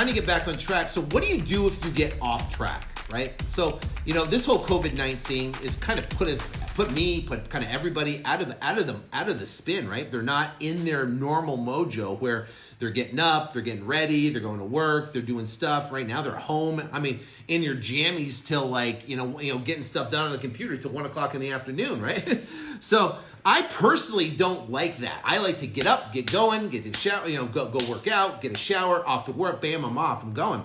trying to get back on track. So what do you do if you get off track, right? So, this whole COVID-19 thing is kind of put kind of everybody out of the spin, right? They're not in their normal mojo where they're getting up, they're getting ready, they're going to work, they're doing stuff. Right now they're home. I mean, in your jammies till like, getting stuff done on the computer till 1 o'clock in the afternoon, right? So I personally don't like that. I like to get up, get going, get to shower, go work out, get a shower, off to work, bam, I'm off, I'm going.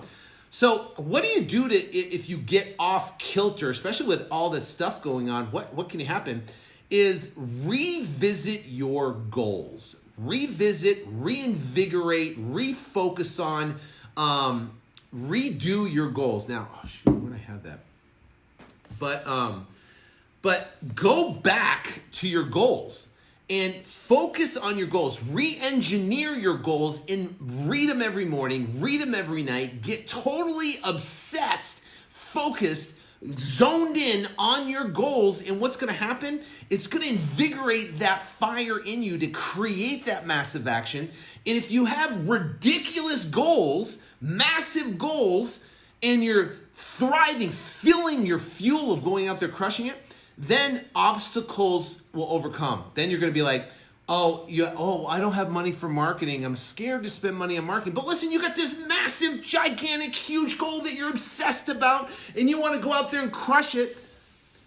So what do you do if you get off kilter, especially with all this stuff going on? What can happen is revisit your goals. Revisit, reinvigorate, refocus on, redo your goals. Now, when I had that. But go back to your goals and focus on your goals. Re-engineer your goals and read them every morning, read them every night. Get totally obsessed, focused, zoned in on your goals. And what's going to happen? It's going to invigorate that fire in you to create that massive action. And if you have ridiculous goals, massive goals, and you're thriving, filling your fuel of going out there crushing it, then obstacles will overcome. Then you're going to be like, I don't have money for marketing. I'm scared to spend money on marketing. But listen, you got this massive, gigantic, huge goal that you're obsessed about, and you want to go out there and crush it.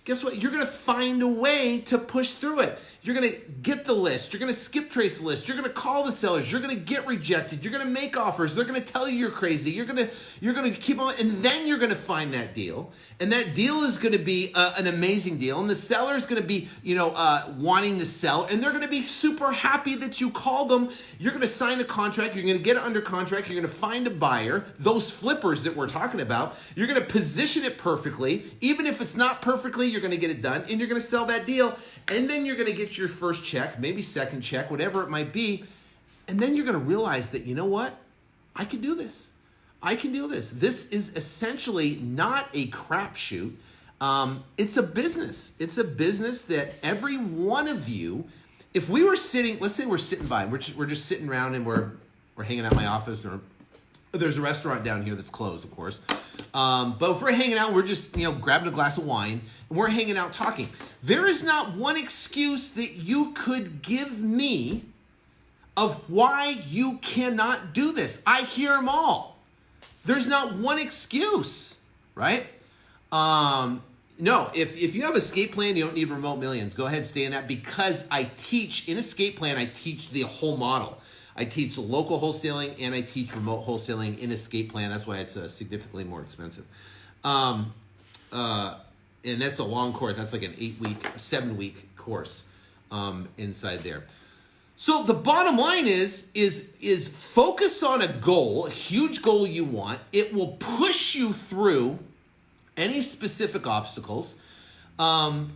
Guess what? You're going to find a way to push through it. You're going to get the list. You're going to skip trace the list. You're going to call the sellers. You're going to get rejected. You're going to make offers. They're going to tell you you're crazy. You're going to keep on, and then you're going to find that deal. And that deal is going to be an amazing deal. And the seller is going to be, wanting to sell. And they're going to be super happy that you called them. You're going to sign a contract. You're going to get it under contract. You're going to find a buyer. Those flippers that we're talking about, you're going to position it perfectly. Even if it's not perfectly, you're going to get it done. And you're going to sell that deal. And then you're going to get your first check, maybe second check, whatever it might be. And then you're going to realize that, you know what? I can do this. I can do this. This is essentially not a crapshoot. It's a business. It's a business that every one of you, if we were sitting, let's say we're sitting by, we're just sitting around and we're hanging out in my office, or there's a restaurant down here that's closed, of course. But if we're hanging out, we're just, grabbing a glass of wine, and we're hanging out talking. There is not one excuse that you could give me of why you cannot do this. I hear them all. There's not one excuse, right? No, if you have escape plan, you don't need remote millions. Go ahead and stay in that, because I teach, in escape plan, I teach the whole model. I teach local wholesaling and I teach remote wholesaling in escape plan. That's why it's significantly more expensive. And that's a long course. That's like an 7-week course inside there. So the bottom line is focus on a goal, a huge goal you want. It will push you through any specific obstacles,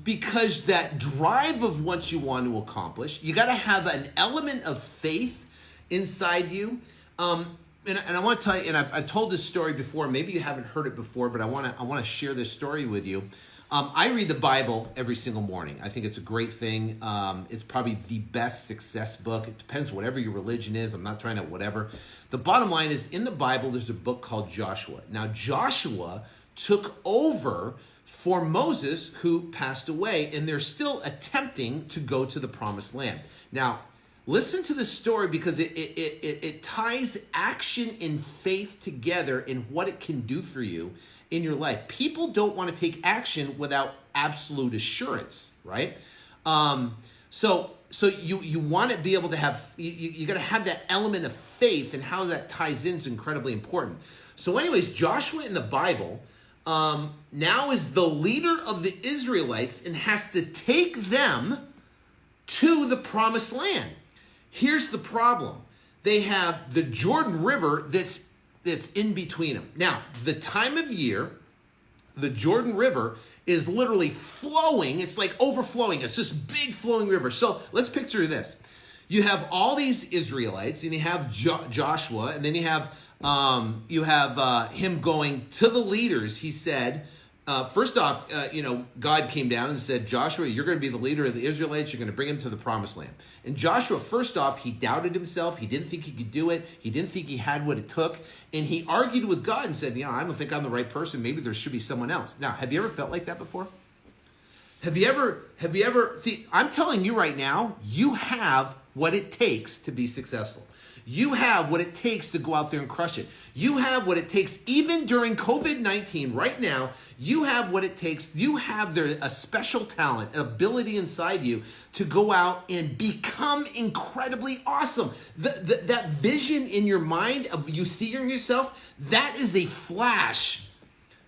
because that drive of what you want to accomplish, you got to have an element of faith inside you. And I want to tell you, and I've told this story before. Maybe you haven't heard it before, but I want to share this story with you. I read the Bible every single morning. I think it's a great thing. It's probably the best success book. It depends whatever your religion is. I'm not trying to whatever. The bottom line is, in the Bible, there's a book called Joshua. Now, Joshua took over for Moses, who passed away, and they're still attempting to go to the promised land. Now, listen to the story, because it ties action and faith together in what it can do for you in your life. People don't want to take action without absolute assurance, right? So you want to be able to have, you got to have that element of faith, and how that ties in is incredibly important. So anyways, Joshua in the Bible now is the leader of the Israelites and has to take them to the promised land. Here's the problem. They have the Jordan River that's in between them. Now, the time of year, the Jordan River is literally flowing. It's like overflowing. It's this big flowing river. So let's picture this. You have all these Israelites, and you have Joshua, and then you have him going to the leaders. He said, First off, God came down and said, Joshua, you're going to be the leader of the Israelites. You're going to bring them to the promised land. And Joshua, first off, he doubted himself. He didn't think he could do it. He didn't think he had what it took. And he argued with God and said, I don't think I'm the right person. Maybe there should be someone else. Now, have you ever felt like that before? Have you ever, see, I'm telling you right now, you have what it takes to be successful. You have what it takes to go out there and crush it. You have what it takes, even during COVID-19 right now, you have what it takes. You have a special talent, ability inside you to go out and become incredibly awesome. That vision in your mind of you seeing yourself, that is a flash,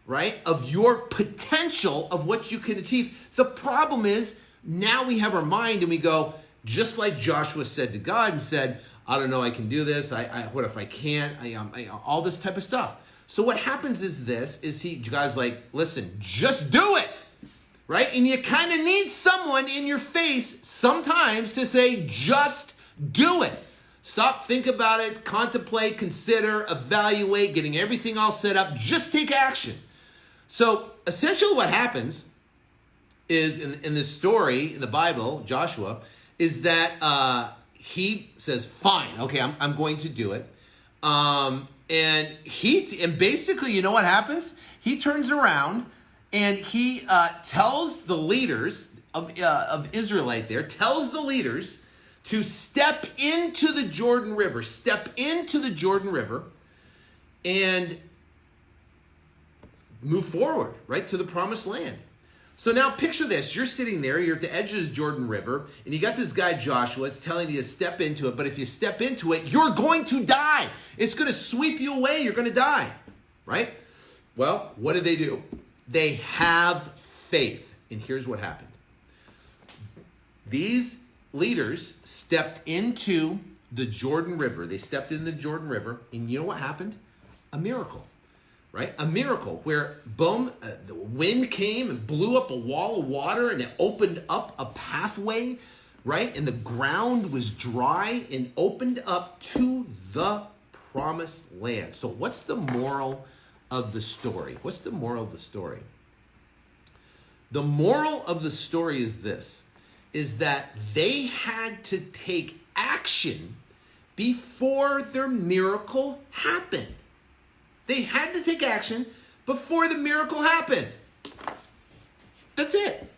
right, of your potential of what you can achieve. The problem is now we have our mind and we go, just like Joshua said to God and said, I don't know, I can do this. What if I can't? All this type of stuff. So what happens is God's like, listen, just do it, right? And you kind of need someone in your face sometimes to say, just do it. Stop, think about it, contemplate, consider, evaluate, getting everything all set up. Just take action. So essentially what happens is in this story in the Bible, Joshua, is that he says, fine, okay, I'm going to do it. And basically, you know what happens? He turns around and he tells the leaders of Israelite there, tells the leaders to step into the Jordan River, and move forward, right, to the promised land. So now picture this. You're sitting there, you're at the edge of the Jordan River, and you got this guy Joshua. It's telling you to step into it, but if you step into it, you're going to die. It's going to sweep you away. You're going to die, right? Well, what do? They have faith. And here's what happened. These leaders stepped into the Jordan River. They stepped in the Jordan River, and you know what happened? A miracle. Right? A miracle where, boom, the wind came and blew up a wall of water and it opened up a pathway, right? And the ground was dry and opened up to the promised land. So what's the moral of the story? What's the moral of the story? The moral of the story is this, is that they had to take action before their miracle happened. They had to take action before the miracle happened. That's it.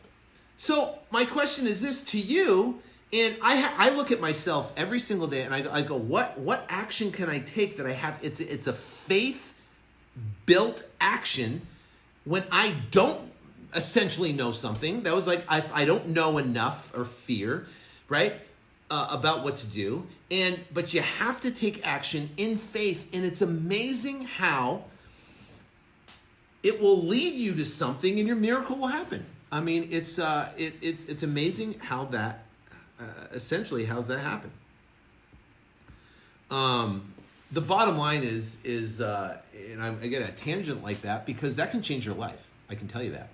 So my question is this to you, and I look at myself every single day, and I go, what action can I take that I have? It's a faith-built action when I don't essentially know something. That was like I don't know enough or fear, right? About what to do, but you have to take action in faith, and it's amazing how it will lead you to something, and your miracle will happen. I mean, it's amazing how that essentially how's that happen. The bottom line is and I'm again a tangent like that because that can change your life. I can tell you that.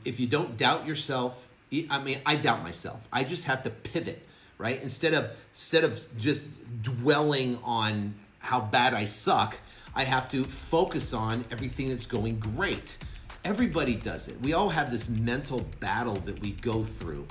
If you don't doubt yourself, I doubt myself. I just have to pivot. Right? Instead of just dwelling on how bad I suck, I have to focus on everything that's going great. Everybody does it. We all have this mental battle that we go through